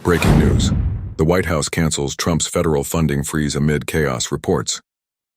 Breaking news. The White House cancels Trump's federal funding freeze amid chaos, reports.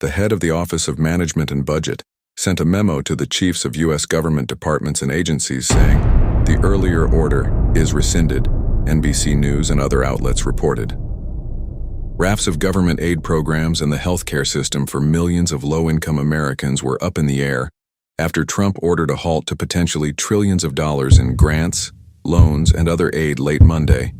The head of the Office of Management and Budget sent a memo to the chiefs of U.S. government departments and agencies saying the earlier order is rescinded, NBC News and other outlets reported. Rafts of government aid programs and the healthcare system for millions of low-income Americans were up in the air after Trump ordered a halt to potentially trillions of dollars in grants, loans, and other aid late Monday.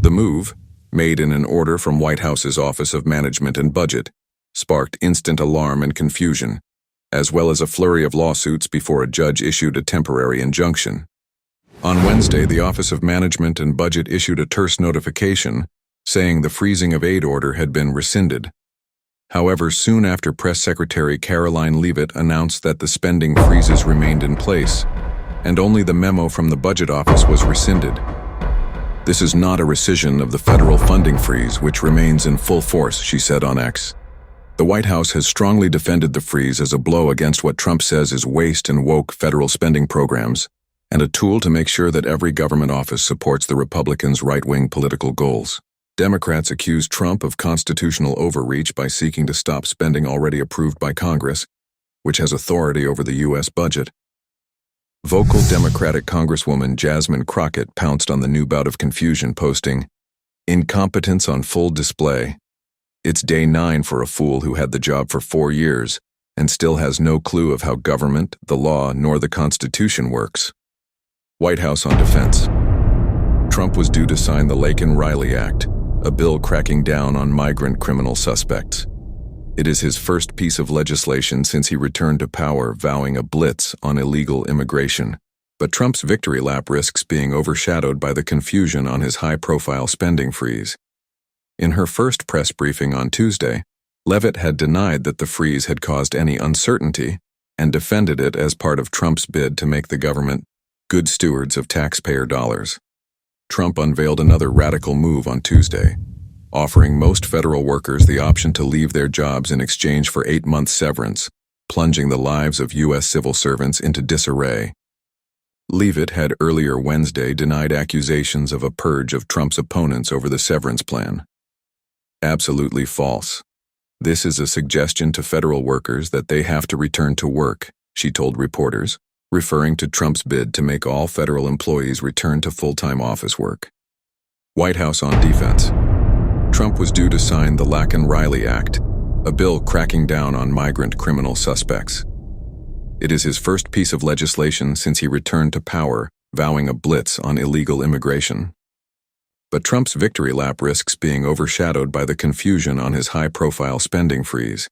The move, made in an order from White House's Office of Management and Budget, sparked instant alarm and confusion, as well as a flurry of lawsuits before a judge issued a temporary injunction. On Wednesday, the Office of Management and Budget issued a terse notification saying the freezing of aid order had been rescinded. However, soon after Press Secretary Karoline Leavitt announced that the spending freezes remained in place, and only the memo from the Budget Office was rescinded. "This is not a rescission of the federal funding freeze, which remains in full force," she said on X. The White House has strongly defended the freeze as a blow against what Trump says is waste and woke federal spending programs, and a tool to make sure that every government office supports the Republicans' right-wing political goals. Democrats accuse Trump of constitutional overreach by seeking to stop spending already approved by Congress, which has authority over the U.S. budget. Vocal Democratic Congresswoman Jasmine Crockett pounced on the new bout of confusion, posting, "Incompetence on full display. It's day 9 for a fool who had the job for 4 years and still has no clue of how government, the law, nor the Constitution works." White House on defense. Trump was due to sign the Laken-Riley Act, a bill cracking down on migrant criminal suspects. It is his first piece of legislation since he returned to power, vowing a blitz on illegal immigration. But Trump's victory lap risks being overshadowed by the confusion on his high-profile spending freeze. In her first press briefing on Tuesday, Leavitt had denied that the freeze had caused any uncertainty and defended it as part of Trump's bid to make the government good stewards of taxpayer dollars. Trump unveiled another radical move on Tuesday, offering most federal workers the option to leave their jobs in exchange for 8-month severance, plunging the lives of U.S. civil servants into disarray. Leavitt had earlier Wednesday denied accusations of a purge of Trump's opponents over the severance plan. "Absolutely false. This is a suggestion to federal workers that they have to return to work," she told reporters, referring to Trump's bid to make all federal employees return to full-time office work. White House on defense. Trump was due to sign the Laken-Riley Act, a bill cracking down on migrant criminal suspects. It is his first piece of legislation since he returned to power, vowing a blitz on illegal immigration. But Trump's victory lap risks being overshadowed by the confusion on his high-profile spending freeze.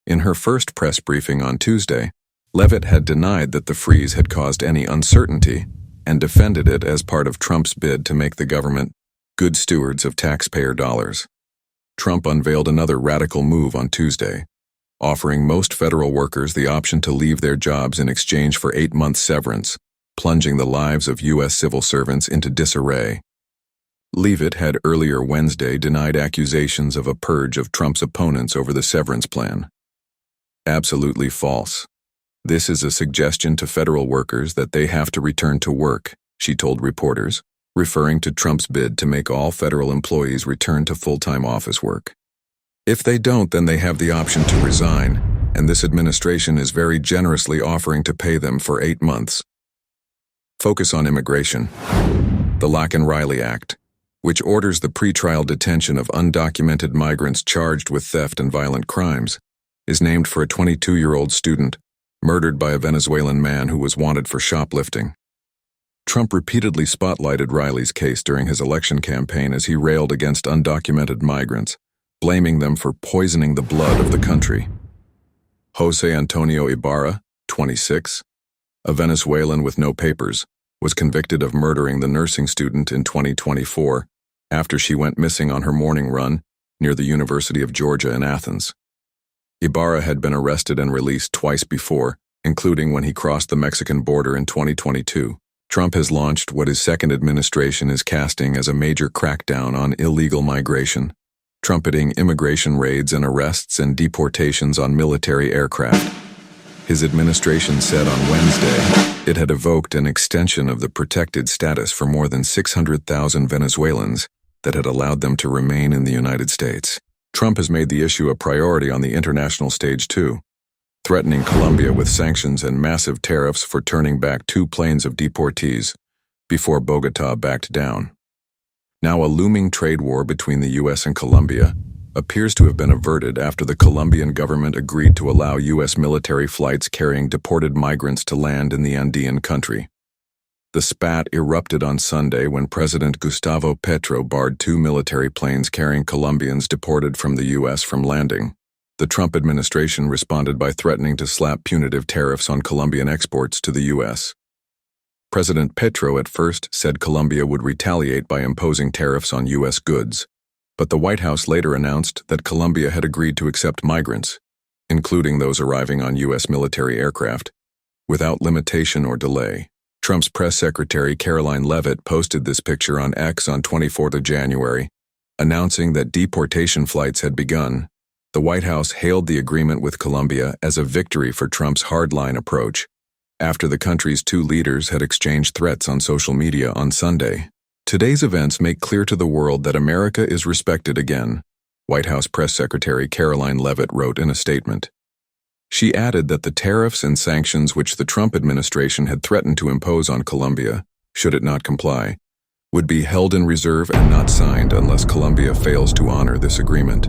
In her first press briefing on Tuesday, Leavitt had denied that the freeze had caused any uncertainty and defended it as part of Trump's bid to make the government good stewards of taxpayer dollars. Trump unveiled another radical move on Tuesday, offering most federal workers the option to leave their jobs in exchange for 8-month severance, plunging the lives of U.S. civil servants into disarray. Leavitt had earlier Wednesday denied accusations of a purge of Trump's opponents over the severance plan. "Absolutely false. This is a suggestion to federal workers that they have to return to work," she told reporters, referring to Trump's bid to make all federal employees return to full-time office work. "If they don't, then they have the option to resign, and this administration is very generously offering to pay them for 8 months. Focus on immigration. The Laken-Riley Act, which orders the pretrial detention of undocumented migrants charged with theft and violent crimes, is named for a 22-year-old student murdered by a Venezuelan man who was wanted for shoplifting. Trump repeatedly spotlighted Riley's case during his election campaign as he railed against undocumented migrants, blaming them for poisoning the blood of the country. Jose Antonio Ibarra, 26, a Venezuelan with no papers, was convicted of murdering the nursing student in 2024 after she went missing on her morning run near the University of Georgia in Athens. Ibarra had been arrested and released twice before, including when he crossed the Mexican border in 2022. Trump has launched what his second administration is casting as a major crackdown on illegal migration, trumpeting immigration raids and arrests and deportations on military aircraft. His administration said on Wednesday it had evoked an extension of the protected status for more than 600,000 Venezuelans that had allowed them to remain in the United States. Trump has made the issue a priority on the international stage too, threatening Colombia with sanctions and massive tariffs for turning back 2 planes of deportees before Bogotá backed down. Now a looming trade war between the U.S. and Colombia appears to have been averted after the Colombian government agreed to allow U.S. military flights carrying deported migrants to land in the Andean country. The spat erupted on Sunday when President Gustavo Petro barred 2 military planes carrying Colombians deported from the U.S. from landing. The Trump administration responded by threatening to slap punitive tariffs on Colombian exports to the U.S. President Petro at first said Colombia would retaliate by imposing tariffs on U.S. goods, but the White House later announced that Colombia had agreed to accept migrants, including those arriving on U.S. military aircraft, without limitation or delay. Trump's press secretary Karoline Leavitt posted this picture on X on 24th of January, announcing that deportation flights had begun. The White House hailed the agreement with Colombia as a victory for Trump's hardline approach, after the country's 2 leaders had exchanged threats on social media on Sunday. Today's events make clear to the world that America is respected again, White House Press Secretary Karoline Leavitt wrote in a statement. She added that the tariffs and sanctions which the Trump administration had threatened to impose on Colombia, should it not comply, would be held in reserve and not signed unless Colombia fails to honor this agreement.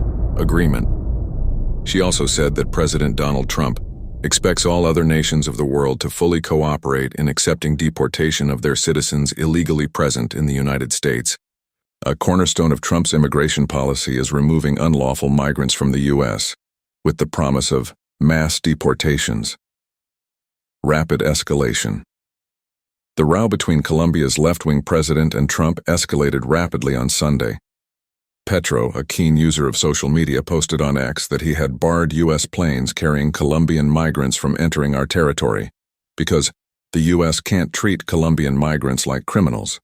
She also said that President Donald Trump expects all other nations of the world to fully cooperate in accepting deportation of their citizens illegally present in the United States. A cornerstone of Trump's immigration policy is removing unlawful migrants from the U.S., with the promise of mass deportations. Rapid escalation. The row between Colombia's left-wing president and Trump escalated rapidly on Sunday. Petro, a keen user of social media, posted on X that he had barred U.S. planes carrying Colombian migrants from entering our territory because the U.S. can't treat Colombian migrants like criminals.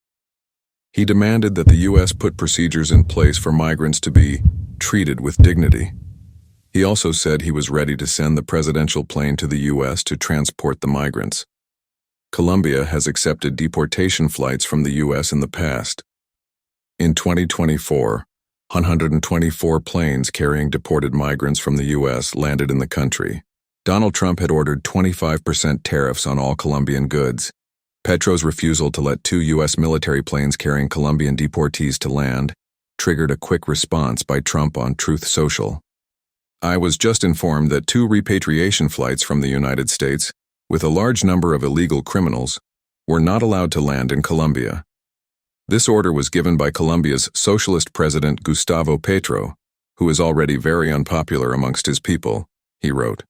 He demanded that the U.S. put procedures in place for migrants to be treated with dignity. He also said he was ready to send the presidential plane to the U.S. to transport the migrants. Colombia has accepted deportation flights from the U.S. in the past. In 2024, 124 planes carrying deported migrants from the U.S. landed in the country. Donald Trump had ordered 25% tariffs on all Colombian goods. Petro's refusal to let 2 U.S. military planes carrying Colombian deportees to land triggered a quick response by Trump on Truth Social. I was just informed that 2 repatriation flights from the United States, with a large number of illegal criminals, were not allowed to land in Colombia. This order was given by Colombia's socialist president Gustavo Petro, who is already very unpopular amongst his people, he wrote.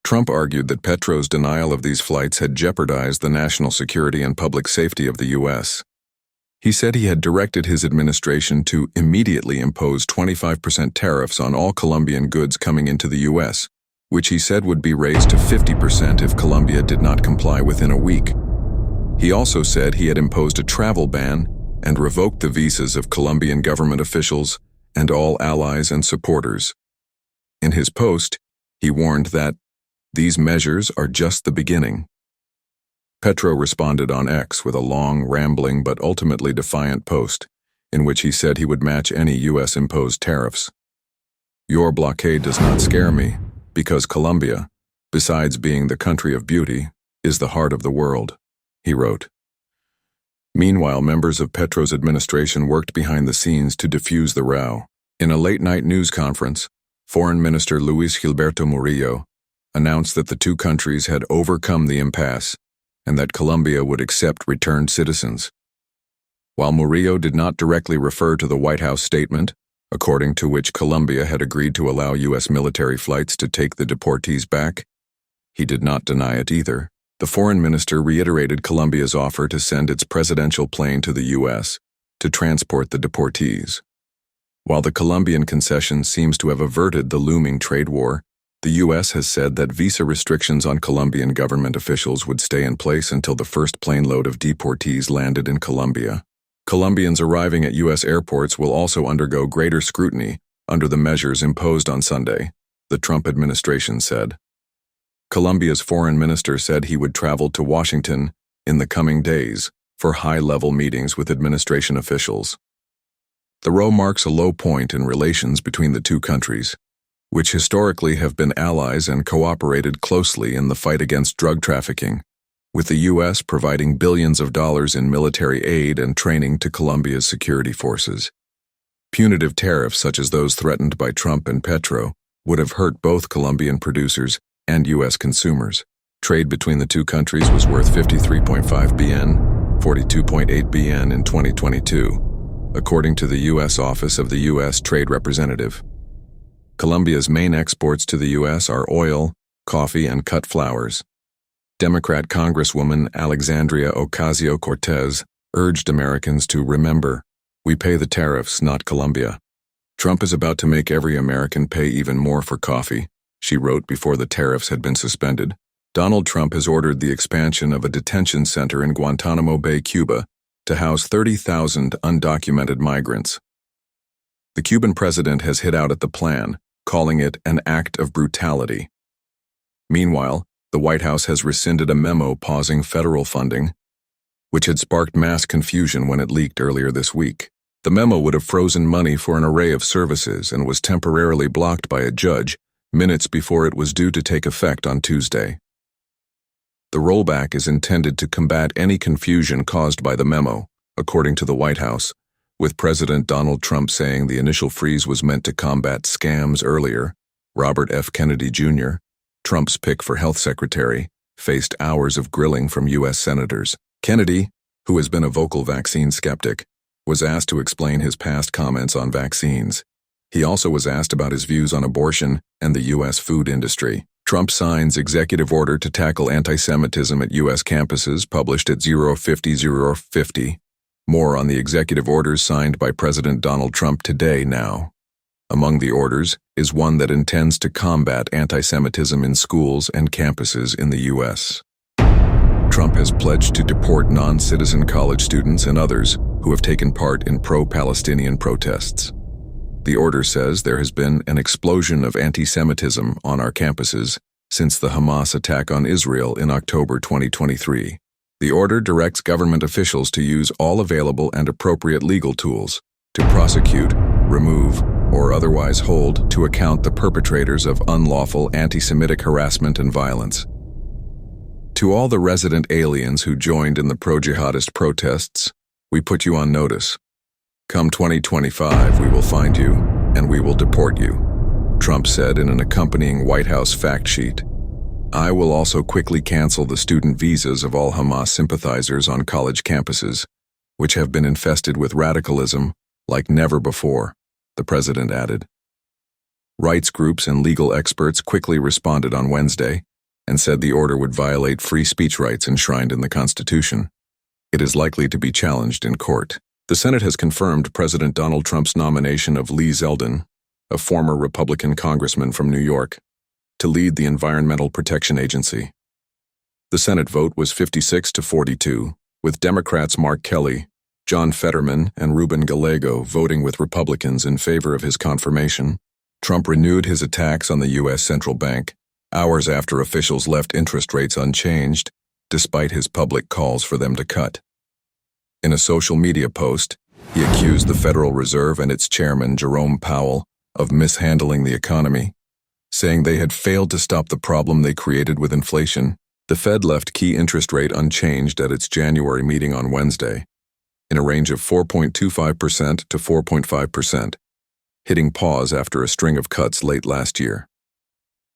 Trump argued that Petro's denial of these flights had jeopardized the national security and public safety of the U.S. He said he had directed his administration to immediately impose 25% tariffs on all Colombian goods coming into the U.S., which he said would be raised to 50% if Colombia did not comply within a week. He also said he had imposed a travel ban and revoked the visas of Colombian government officials and all allies and supporters. In his post, he warned that these measures are just the beginning. Petro responded on X with a long, rambling but ultimately defiant post, in which he said he would match any U.S.-imposed tariffs. Your blockade does not scare me, because Colombia, besides being the country of beauty, is the heart of the world, he wrote. Meanwhile, members of Petro's administration worked behind the scenes to defuse the row. In a late-night news conference, Foreign Minister Luis Gilberto Murillo announced that the 2 countries had overcome the impasse and that Colombia would accept returned citizens. While Murillo did not directly refer to the White House statement, according to which Colombia had agreed to allow U.S. military flights to take the deportees back, he did not deny it either. The foreign minister reiterated Colombia's offer to send its presidential plane to the U.S. to transport the deportees. While the Colombian concession seems to have averted the looming trade war, the U.S. has said that visa restrictions on Colombian government officials would stay in place until the first plane load of deportees landed in Colombia. Colombians arriving at U.S. airports will also undergo greater scrutiny under the measures imposed on Sunday, the Trump administration said. Colombia's foreign minister said he would travel to Washington in the coming days for high-level meetings with administration officials. The row marks a low point in relations between the two countries, which historically have been allies and cooperated closely in the fight against drug trafficking, with the U.S. providing billions of dollars in military aid and training to Colombia's security forces. Punitive tariffs such as those threatened by Trump and Petro would have hurt both Colombian producers and U.S. consumers. Trade between the two countries was worth 53.5 BN, 42.8 BN in 2022, according to the U.S. Office of the U.S. Trade Representative. Colombia's main exports to the U.S. are oil, coffee, and cut flowers. Democrat Congresswoman Alexandria Ocasio-Cortez urged Americans to remember, "We pay the tariffs, not Colombia." Trump is about to make every American pay even more for coffee, she wrote before the tariffs had been suspended. Donald Trump has ordered the expansion of a detention center in Guantanamo Bay, Cuba, to house 30,000 undocumented migrants. The Cuban president has hit out at the plan, calling it an act of brutality. Meanwhile, the White House has rescinded a memo pausing federal funding, which had sparked mass confusion when it leaked earlier this week. The memo would have frozen money for an array of services and was temporarily blocked by a judge minutes before it was due to take effect on Tuesday. The rollback is intended to combat any confusion caused by the memo, according to the White House, with President Donald Trump saying the initial freeze was meant to combat scams earlier. Robert F. Kennedy Jr., Trump's pick for health secretary, faced hours of grilling from U.S. senators. Kennedy, who has been a vocal vaccine skeptic, was asked to explain his past comments on vaccines. He also was asked about his views on abortion and the U.S. food industry. Trump signs executive order to tackle anti-Semitism at U.S. campuses, published at 050-050. More on the executive orders signed by President Donald Trump today now. Among the orders is one that intends to combat anti-Semitism in schools and campuses in the U.S. Trump has pledged to deport non-citizen college students and others who have taken part in pro-Palestinian protests. The order says there has been an explosion of anti-Semitism on our campuses since the Hamas attack on Israel in October 2023. The order directs government officials to use all available and appropriate legal tools to prosecute, remove, or otherwise hold to account the perpetrators of unlawful anti-Semitic harassment and violence. To all the resident aliens who joined in the pro-jihadist protests, we put you on notice. Come 2025, we will find you, and we will deport you, Trump said in an accompanying White House fact sheet. I will also quickly cancel the student visas of all Hamas sympathizers on college campuses, which have been infested with radicalism like never before, the president added. Rights groups and legal experts quickly responded on Wednesday and said the order would violate free speech rights enshrined in the Constitution. It is likely to be challenged in court. The Senate has confirmed President Donald Trump's nomination of Lee Zeldin, a former Republican congressman from New York, to lead the Environmental Protection Agency. The Senate vote was 56-42, with Democrats Mark Kelly, John Fetterman, and Ruben Gallego voting with Republicans in favor of his confirmation. Trump renewed his attacks on the U.S. Central Bank, hours after officials left interest rates unchanged, despite his public calls for them to cut. In a social media post, he accused the Federal Reserve and its chairman, Jerome Powell, of mishandling the economy, saying they had failed to stop the problem they created with inflation. The Fed left key interest rate unchanged at its January meeting on Wednesday, in a range of 4.25% to 4.5%, hitting pause after a string of cuts late last year.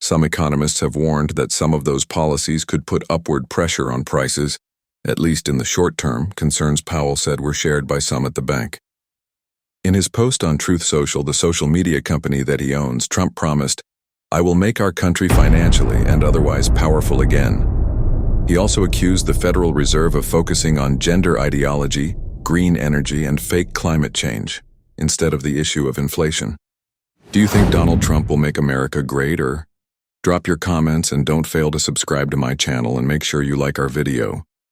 Some economists have warned that some of those policies could put upward pressure on prices, at least in the short term, concerns Powell said were shared by some at the bank. In his post on Truth Social, the social media company that he owns, Trump promised, "I will make our country financially and otherwise powerful again." He also accused the Federal Reserve of focusing on gender ideology, green energy, and fake climate change, instead of the issue of inflation. Do you think Donald Trump will make America great, or? Drop your comments and don't fail to subscribe to my channel and make sure you like our video.